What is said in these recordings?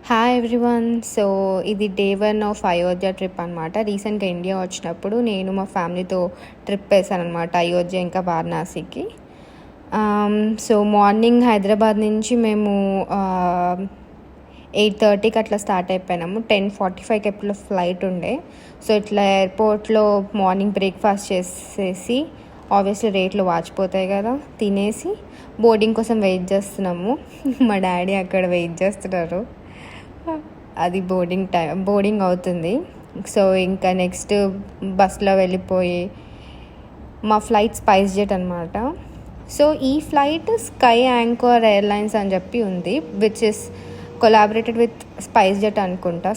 Hi everyone. So ఇది day 1 of Ayodhya trip అనమాట. రీసెంట్గా ఇండియా వచ్చినప్పుడు నేను మా ఫ్యామిలీతో ట్రిప్ వేసాను అనమాట, అయోధ్య ఇంకా వారణాసికి. సో మార్నింగ్ హైదరాబాద్ నుంచి మేము 8:30కి అట్లా స్టార్ట్ అయిపోయినాము. 10:45కి ఎప్పుడు ఫ్లైట్ ఉండే. సో ఇట్లా ఎయిర్పోర్ట్లో మార్నింగ్ బ్రేక్ఫాస్ట్ చేసేసి, ఆబ్వియస్లీ రేట్లు వాచిపోతాయి కదా, తినేసి బోర్డింగ్ కోసం వెయిట్ చేస్తున్నాము. మా డాడీ అక్కడ వెయిట్ చేస్తున్నారు. అది బోర్డింగ్ అవుతుంది. సో ఇంకా నెక్స్ట్ బస్లో వెళ్ళిపోయి, మా ఫ్లైట్ స్పైస్ జెట్ అనమాట. సో ఈ ఫ్లైట్ స్కై యాంకర్ ఎయిర్లైన్స్ అని చెప్పి ఉంది, which is collaborated with spice jet అనుకుంటా.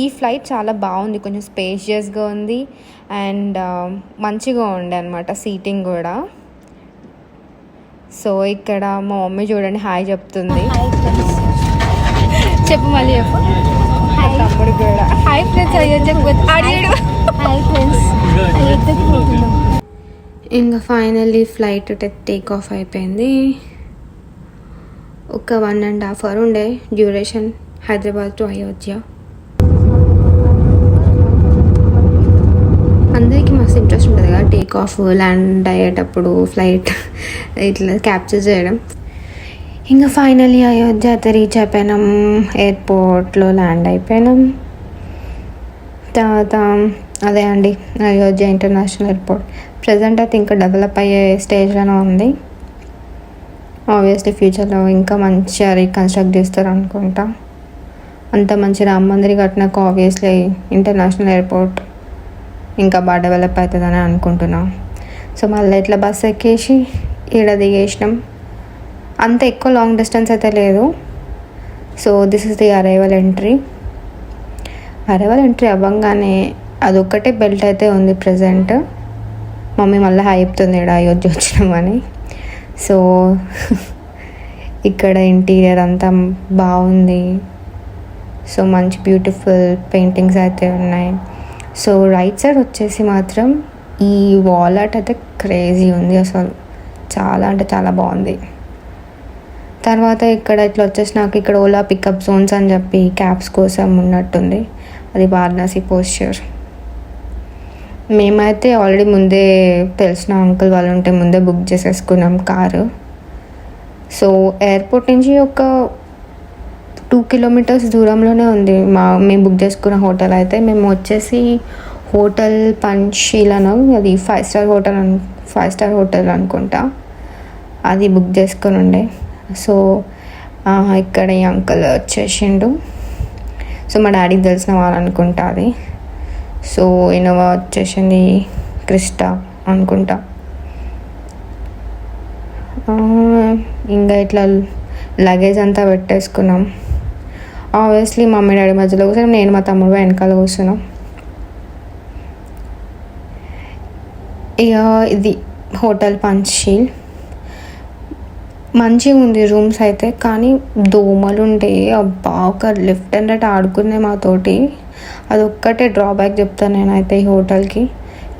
ఈ ఫ్లైట్ చాలా బాగుంది, కొంచెం స్పేషియస్గా ఉంది అండ్ మంచిగా ఉండే అనమాట సీటింగ్ కూడా. సో ఇక్కడ మా మమ్మీ చూడండి హాయ్ చెప్తుంది. చెప్పు, మళ్ళీ చెప్పు. తమ్ముడు కూడా హాయ్ ఫ్రెండ్స్. ఇంకా ఫైనల్లీ ఫ్లైట్ టేక్ ఆఫ్ అయిపోయింది. ఒక 1.5 hour ఉండే డ్యూరేషన్ హైదరాబాద్ టు అయోధ్య. అందరికీ మస్తు ఇంట్రెస్ట్ ఉంటుంది కదా టేక్ ఆఫ్, ల్యాండ్ అయ్యేటప్పుడు ఫ్లైట్ ఇట్లా క్యాప్చర్ చేయడం. ఇంకా ఫైనలీ అయోధ్య అయితే రీచ్ అయిపోయినాం, ఎయిర్పోర్ట్లో ల్యాండ్ అయిపోయినాం. తర్వాత అదే అండి అయోధ్య ఇంటర్నేషనల్ ఎయిర్పోర్ట్. ప్రజెంట్ అయితే ఇంకా డెవలప్ అయ్యే స్టేజ్లోనే ఉంది. ఆబ్వియస్లీ ఫ్యూచర్లో ఇంకా మంచిగా రీకన్స్ట్రక్ట్ చేస్తారు అనుకుంటా. అంత మంచి రామ మందిర్ కట్టినాక ఆబ్వియస్లీ ఇంటర్నేషనల్ ఎయిర్పోర్ట్ ఇంకా బాగా డెవలప్ అవుతుందని అనుకుంటున్నాం. సో మళ్ళీ ఇట్లా బస్ ఎక్కేసి ఈడ దిగేసినాం. అంత ఎక్కువ లాంగ్ డిస్టెన్స్ అయితే లేదు. So this is the arrival entry అవ్వగానే అదొక్కటే బెల్ట్ అయితే ఉంది ప్రజెంట్. మమ్మీ మళ్ళీ చెప్తుంది ఇక్కడ అయోధ్య వచ్చినామని. సో ఇక్కడ ఇంటీరియర్ అంతా బాగుంది. సో మంచి బ్యూటిఫుల్ పెయింటింగ్స్ అయితే ఉన్నాయి. సో రైట్ సైడ్ వచ్చేసి మాత్రం ఈ వాల్ ఆర్ట్ అయితే క్రేజీ ఉంది, అసలు చాలా అంటే చాలా బాగుంది. తర్వాత ఇక్కడ ఇట్లా వచ్చేసి నాకు ఇక్కడ ఓలా పికప్ జోన్స్ అని చెప్పి క్యాబ్స్ కోసం ఉన్నట్టుంది. అది వారణాసి పోస్చర్. మేమైతే ఆల్రెడీ ముందే తెలిసిన అంకుల్ వాళ్ళు ఉంటే ముందే బుక్ చేసేసుకున్నాం కారు. సో ఎయిర్పోర్ట్ నుంచి ఒక 2 kilometers దూరంలోనే ఉంది మేము బుక్ చేసుకున్న హోటల్. అయితే మేము వచ్చేసి హోటల్ పంచీలను, అది 5-star హోటల్ అనుకుంటా, అది బుక్ చేసుకొని ఉండే. సో ఇక్కడ ఈ అంకుల్ వచ్చేసిండు. సో మా డాడీకి తెలిసిన వాళ్ళు అనుకుంటా అది. సో ఇన్నోవా వచ్చేసింది, క్రిస్టా అనుకుంటా. ఇంకా ఇట్లా లగేజ్ అంతా పెట్టేసుకున్నాం. ఆబ్వియస్లీ మమ్మీ డాడీ మధ్యలో కూర్చొని నేను మా తమ్ముడు వెనకాల కూర్చున్నాం. ఇక ఇది హోటల్ పంచీల్. మంచిగా ఉంది రూమ్స్ అయితే, కానీ దోమలు ఉంటే అబ్బా ఒక లెఫ్ట్ అండ్ రైట్ ఆడుకునే మాతోటి. అదొక్కటే డ్రాబ్యాక్ చెప్తాను నేనైతే ఈ హోటల్కి.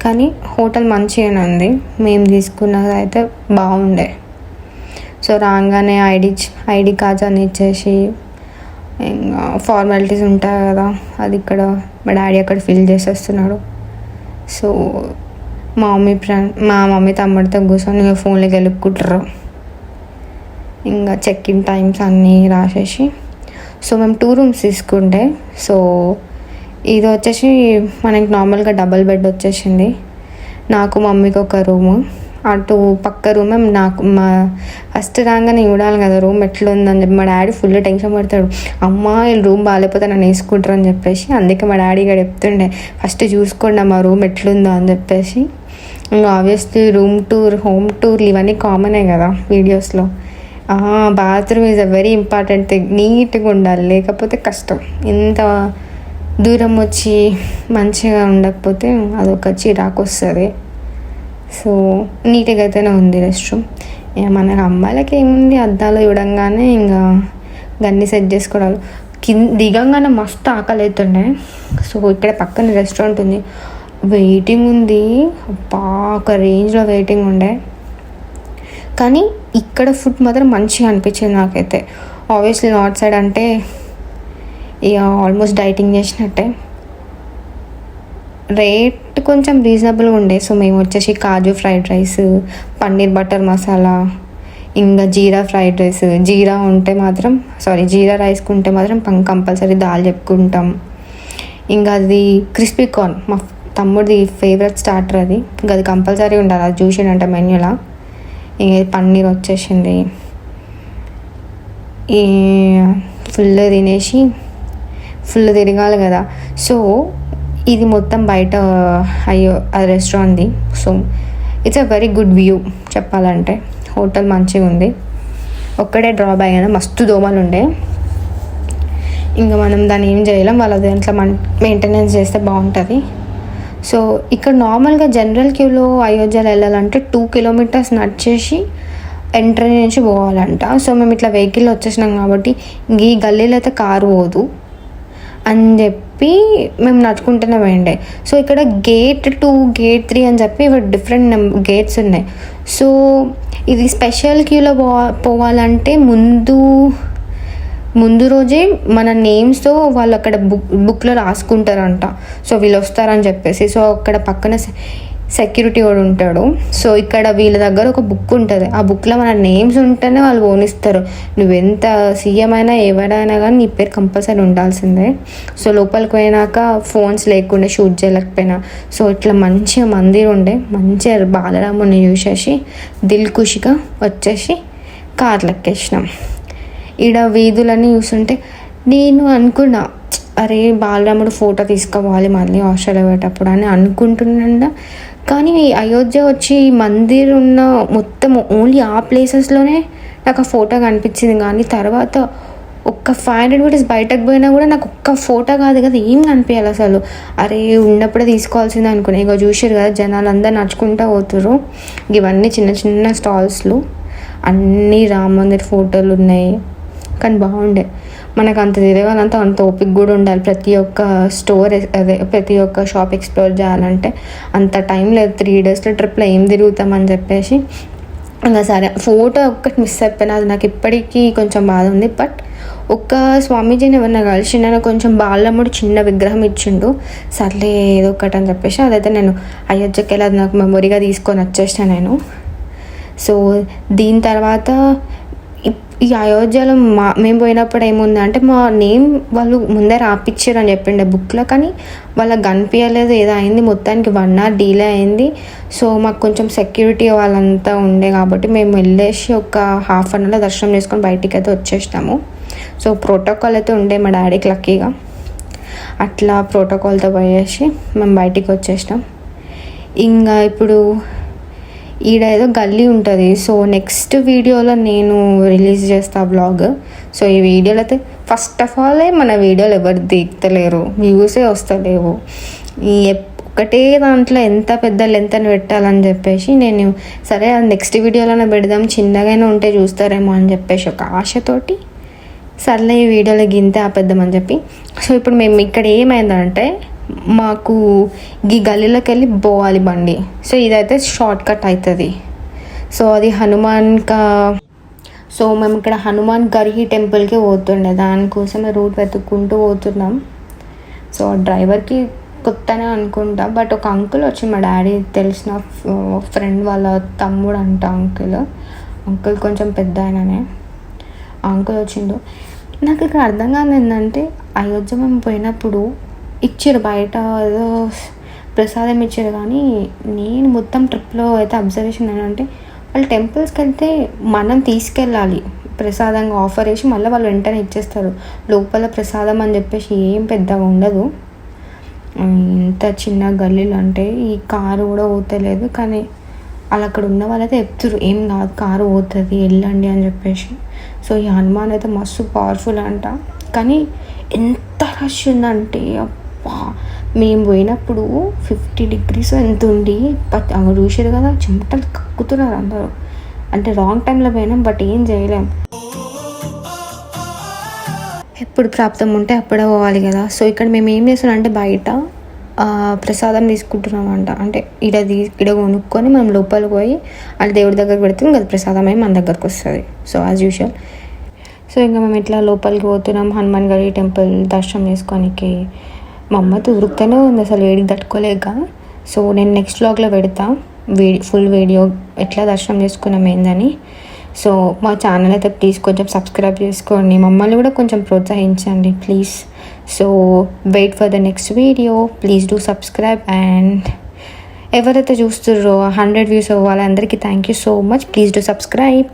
కానీ హోటల్ మంచిగానే ఉంది, మేము తీసుకున్నది అయితే బాగుండే. సో రాగానే ఐడి కార్డ్స్ అన్ని ఇచ్చేసి, ఇంకా ఫార్మాలిటీస్ ఉంటాయి కదా, అది ఇక్కడ మా డాడీ అక్కడ ఫిల్ చేసేస్తున్నాడు. సో మా మమ్మీ తమ్ముడితో కూర్చొని ఫోన్లోకి వెళ్ళుకుంటారు. ఇంకా చెక్ ఇన్ టైమ్స్ అన్నీ రాసేసి. సో మేము 2 rooms తీసుకుంటే, సో ఇది వచ్చేసి మనకి నార్మల్గా డబుల్ బెడ్ వచ్చేసింది. నాకు మమ్మీకి ఒక రూము, అటు పక్క రూమ్ నాకు. ఫస్ట్ రాగానే చూడాలి కదా రూమ్ ఎట్లుందని చెప్పి. మా డాడీ ఫుల్ టెన్షన్ పడతాడు, అమ్మ వీళ్ళు రూమ్ బాగాలేకపోతే నన్ను వేసుకుంటారు అని చెప్పేసి. అందుకే మా డాడీ ఇక్కడ చెప్తుండే ఫస్ట్ చూసుకోండి మా రూమ్ ఎట్లుందో అని చెప్పేసి. ఇంకా ఆబ్వియస్లీ రూమ్ టూర్, హోమ్ టూర్లు ఇవన్నీ కామనే కదా వీడియోస్లో. Bathroom is a very important thing. నీట్గా ఉండాలి, లేకపోతే కష్టం. ఇంత దూరం వచ్చి మంచిగా ఉండకపోతే అదొక చిరాకు వస్తుంది. సో నీట్గా అయితేనే ఉంది రెస్ట్ రూమ్. మనకు అమ్మాయిలకి ఏముంది, అద్దాలు చూడంగానే ఇంకా గన్ని సెట్ చేసుకోవడాలు. దిగంగానే మస్తు ఆకలి అవుతుండే. సో ఇక్కడ పక్కన రెస్టారెంట్ ఉంది, వెయిటింగ్ ఉంది. అబ్బా ఒక రేంజ్లో వెయిటింగ్ ఉండే. కానీ ఇక్కడ ఫుడ్ మాత్రం మంచిగా అనిపించింది నాకైతే. ఆబ్వియస్లీ నార్త్ సైడ్ అంటే ఇక ఆల్మోస్ట్ డైటింగ్ చేసినట్టే. రేట్ కొంచెం రీజనబుల్గా ఉండే. సో మేము వచ్చేసి kaju fried rice, paneer butter masala, ఇంకా జీరా ఫ్రైడ్ రైస్, జీరా ఉంటే మాత్రం జీరా రైస్కి ఉంటే మాత్రం కంపల్సరీ దాల్ చెప్పుకుంటాం. ఇంకా అది క్రిస్పీ కార్న్ మా తమ్ముడిది ఫేవరెట్ స్టార్టర్, అది ఇంకా అది కంపల్సరీ ఉండాలి. అది చూసిండంట మెన్యూలా. ఇంక పన్నీర్ వచ్చేసింది. ఈ ఫుల్ తినేసి ఫుల్ తిరగాలి కదా. సో ఇది మొత్తం బయట ఆ రెస్టారెంట్ది. So it's a very good view చెప్పాలంటే. హోటల్ మంచిగా ఉంది. ఒక్కడే డ్రాబ్యాక్ అయినా మస్తు దోమలు ఉండే. ఇంకా మనం దాన్ని ఏం చేయలేం, వాళ్ళ దాంట్లో మెయింటెనెన్స్ చేస్తే బాగుంటుంది. సో ఇక్కడ నార్మల్గా జనరల్ క్యూలో అయోధ్యలో వెళ్ళాలంటే 2 కిలోమీటర్స్ నడిచేసి ఎంట్రీ నుంచి పోవాలంట. సో మేము ఇట్లా వెహికల్ వచ్చేసినాం కాబట్టి ఈ గల్లీలో అయితే కారు పోదు అని చెప్పి మేము నడుచుకుంటూనే పోయిండే. సో ఇక్కడ గేట్ 2, గేట్ 3 అని చెప్పి డిఫరెంట్ గేట్స్ ఉన్నాయి. సో ఇది స్పెషల్ క్యూలో పోవాలంటే ముందు రోజే మన నేమ్స్తో వాళ్ళు అక్కడ బుక్లో రాసుకుంటారంట. సో వీళ్ళు వస్తారని చెప్పేసి. సో అక్కడ పక్కన సెక్యూరిటీ కూడా ఉంటాడు. సో ఇక్కడ వీళ్ళ దగ్గర ఒక బుక్ ఉంటుంది. ఆ బుక్లో మన నేమ్స్ ఉంటేనే వాళ్ళు ఓనిస్తారు. నువ్వెంత సీఎం అయినా ఎవరైనా కానీ నీ పేరు కంపల్సరీ ఉండాల్సిందే. సో లోపలికి పోయినాక ఫోన్స్ లేకుండా షూట్ చేయలేకపోయినా. సో ఇట్లా మంచిగా మందిర్ ఉండే, మంచిగా బాలరాముని చూసేసి దిల్ ఖుషిగా వచ్చేసి కార్లు ఎక్కేసినాం. ఈడ వీధులన్నీ చూస్తుంటే నేను అనుకున్నా, అరే బాలరాముడు ఫోటో తీసుకోవాలి మళ్ళీ హాస్టల్ పోయేటప్పుడు అని అనుకుంటున్నా. కానీ అయోధ్య వచ్చి మందిర్ ఉన్న మొత్తం ఓన్లీ ఆ ప్లేసెస్లోనే నాకు ఆ ఫోటో కనిపించింది. కానీ తర్వాత ఒక్క 500 మీటర్స్ బయటకు పోయినా కూడా నాకు ఒక్క ఫోటో కాదు కదా ఏం కనిపించాలి అసలు. అరే ఉన్నప్పుడే తీసుకోవాల్సిందే అనుకున్నాను. ఇక చూసారు కదా జనాలు అందరు నడుచుకుంటూ పోతున్నారు. ఇవన్నీ చిన్న చిన్న స్టాల్స్లు, అన్నీ రామ మందిర్ ఫోటోలు ఉన్నాయి. కానీ బాగుండే. మనకు అంత తిరగాలంటే అంత ఓపిక కూడా ఉండాలి. ప్రతి ఒక్క స్టోర్ ప్రతి ఒక్క షాప్ ఎక్స్ప్లోర్ చేయాలంటే అంత టైం లేదు. 3 డేస్లో ట్రిప్లో ఏం తిరుగుతామని చెప్పేసి ఇంకా సరే ఫోటో ఒక్కటి మిస్ అయిపోయినా అది నాకు ఇప్పటికీ కొంచెం బాధ ఉంది. బట్ ఒక్క స్వామీజీని ఎవరన్నా కలిసి నేను కొంచెం బాలరాముడు చిన్న విగ్రహం ఇచ్చిండు. సర్లే ఏదో ఒకటి అని చెప్పేసి అదైతే నేను అయోధ్యకి వెళ్ళి అది నాకు మెమొరీగా తీసుకొని వచ్చేసాను నేను. సో దీని తర్వాత ఈ అయోధ్యలో మేము పోయినప్పుడు ఏముందంటే మా నేమ్ వాళ్ళు ముందే రాపిచ్చారు అని చెప్పిండే బుక్లో. కానీ వాళ్ళకి కనిపించలేదు, ఏదో అయింది. మొత్తానికి 1 hour డీలే అయింది. సో మాకు కొంచెం సెక్యూరిటీ వాళ్ళంతా ఉండే కాబట్టి మేము వెళ్ళేసి ఒక 1/2 hourలో దర్శనం చేసుకొని బయటికి అయితే వచ్చేసినాము. సో ప్రోటోకాల్ అయితే ఉండే మా డాడీకి లక్కీగా. అట్లా ప్రోటోకాల్తో పోయేసి మేము బయటికి వచ్చేసినాం. ఇంకా ఇప్పుడు ఈడ ఏదో గల్లీ ఉంటుంది. సో నెక్స్ట్ వీడియోలో నేను రిలీజ్ చేస్తా బ్లాగ్. సో ఈ వీడియోలో అయితే ఫస్ట్ ఆఫ్ ఆల్ మన వీడియోలు ఎవరు దిగుతలేరు, వ్యూసే వస్తలేవు. ఈ ఒకటే దాంట్లో ఎంత పెద్ద లెంత్ అని పెట్టాలని చెప్పేసి నేను సరే అది నెక్స్ట్ వీడియోలోనే పెడదాం, చిన్నగానే ఉంటే చూస్తారేమో అని చెప్పేసి ఒక ఆశతోటి సర్లే ఈ వీడియోలో గింతే ఆపేద్దామని చెప్పి. సో ఇప్పుడు మేము ఇక్కడ ఏమైందంటే మాకు ఈ గల్లీలోకి వెళ్ళి పోవాలి బండి. సో ఇదైతే షార్ట్ కట్ అవుతుంది. సో అది సో మేము ఇక్కడ హనుమాన్ గర్హి టెంపుల్కి పోతుండే, దానికోసమే రూట్ వెతుక్కుంటూ పోతున్నాం. సో డ్రైవర్కి కొత్తనే అనుకుంటా. బట్ ఒక అంకుల్ వచ్చి మా డాడీ తెలిసిన ఫ్రెండ్ వాళ్ళ తమ్ముడు అంట. అంకుల్ కొంచెం పెద్ద ఆయననే. ఆ అంకుల్ వచ్చిండు. నాకు ఇక్కడ అర్థం కాదు ఏంటంటే అయోధ్య మేము పోయినప్పుడు ఇచ్చారు బయట ఏదో ప్రసాదం ఇచ్చారు. కానీ నేను మొత్తం ట్రిప్లో అయితే అబ్జర్వేషన్ ఏంటంటే వాళ్ళు టెంపుల్స్కి వెళ్తే మనం తీసుకెళ్ళాలి ప్రసాదంగా ఆఫర్ చేసి మళ్ళీ వాళ్ళు వెంటనే ఇచ్చేస్తారు. లోపల ప్రసాదం అని చెప్పేసి ఏం పెద్దగా ఉండదు. ఇంత చిన్న గల్లీలు అంటే ఈ కారు కూడా పోతలేదు. కానీ వాళ్ళు అక్కడ ఉన్న వాళ్ళైతే చెప్తారు ఏం కాదు కారు పోతుంది వెళ్ళండి అని చెప్పేసి. సో ఈ హనుమాన్ అయితే మస్తు పవర్ఫుల్ అంట. కానీ ఎంత రష్ ఉందంటే మేము పోయినప్పుడు 50 degrees ఎంత ఉండి అక్కడ చూసారు కదా చెమటలు కక్కుతున్నారు అందరూ. అంటే రాంగ్ టైంలో పోయినాం, బట్ ఏం చేయలేం. ఎప్పుడు ప్రాప్తం ఉంటే అప్పుడే పోవాలి కదా. సో ఇక్కడ మేము ఏం చేస్తున్నాం అంటే బయట ప్రసాదం తీసుకుంటున్నామంట. అంటే ఇడ కొనుక్కొని మనం లోపలికి పోయి అది దేవుడి దగ్గర పెడితే ఇంకా ప్రసాదం అయి మన దగ్గరకు వస్తుంది. సో యాజ్ యూజువల్ సో ఇంకా మేము ఇట్లా లోపలికి పోతున్నాం హనుమాన్ గడి టెంపుల్ దర్శనం చేసుకోనికి. మా అమ్మతో ఉరుకుతూనే ఉంది అసలు వేడికి తట్టుకోలేక. సో నేను నెక్స్ట్ వ్లాగ్లో పెడతా ఫుల్ వీడియో ఎట్లా దర్శనం చేసుకున్నాం ఏందని. సో మా ఛానల్ అయితే ప్లీజ్ కొంచెం సబ్స్క్రైబ్ చేసుకోండి, మమ్మల్ని కూడా కొంచెం ప్రోత్సహించండి please. So wait for the next video, please do subscribe. And ఎవరైతే చూస్తుర్రో 100 వ్యూస్ వాళ్ళందరికీ thank you so much. Please do subscribe.